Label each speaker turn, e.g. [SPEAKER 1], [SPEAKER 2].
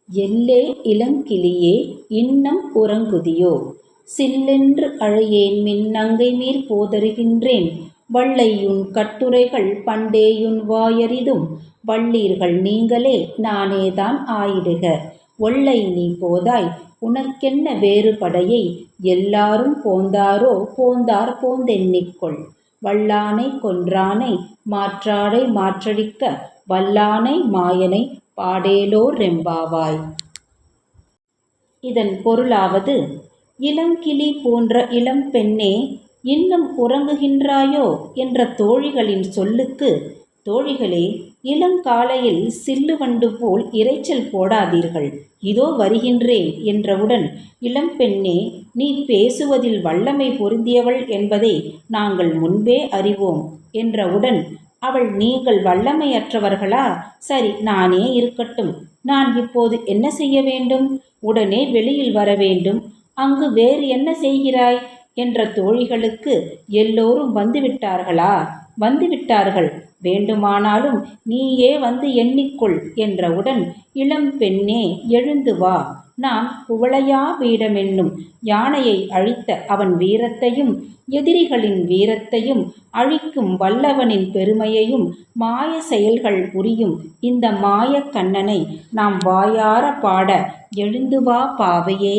[SPEAKER 1] எல்லே இளங்கிளியே இன்னம் உறங்குதியோ? சில்லென்று அழையேன் மின்னங்கைமீர் போதருகின்றேன். வள்ளையுன் கட்டுரைகள் பண்டேயுன் வாயறிதும் வள்ளீர்கள் நீங்களே நானேதான் ஆயிடுக. ஒல்லை நீ போதாய் உனக்கென்ன வேறுபடையை? எல்லாரும் போந்தாரோ போந்தார் போந்தெண்ணிக்கொள். வல்லானை கொன்றானை மாற்றாடை மாற்றடிக்க வல்லானை மாயனை பாடேலோ ரெம்பாவாய். இதன் பொருளாவது, இளங்கிளி போன்ற இளம்பெண்ணே, இன்னும் உறங்குகின்றாயோ என்ற தோழிகளின் சொல்லுக்கு, தோழிகளே, இளங்காலையில் சில்லுவண்டு போல் இரைச்சல் போடாதீர்கள். இதோ வருகின்றேன் என்றவுடன், இளம்பெண்ணே, நீ பேசுவதில் வல்லமை பொருந்தியவள் என்பதை நாங்கள் முன்பே அறிவோம் என்றவுடன், அவள் நீங்கள் வல்லமையற்றவர்களா? சரி, நானே இருக்கட்டும். நான் இப்போது என்ன செய்ய வேண்டும்? உடனே வெளியில் வர வேண்டும். அங்கு வேறு என்ன செய்கிறாய் என்ற தோழிகளுக்கு, எல்லோரும் வந்துவிட்டார்களா? வந்துவிட்டார்கள். வேண்டுமானாலும் நீயே வந்து எண்ணிக்கொள் என்றவுடன், இளம்பெண்ணே, எழுந்து வா. நாம் குவளையா பீடமென்னும் யானையை அழித்த அவன் வீரத்தையும் எதிரிகளின் வீரத்தையும் அழிக்கும் வல்லவனின் பெருமையையும் மாய செயல்கள் புரியும் இந்த மாயக் கண்ணனை நாம் வாயார பாட எழுந்து வா பாவையே.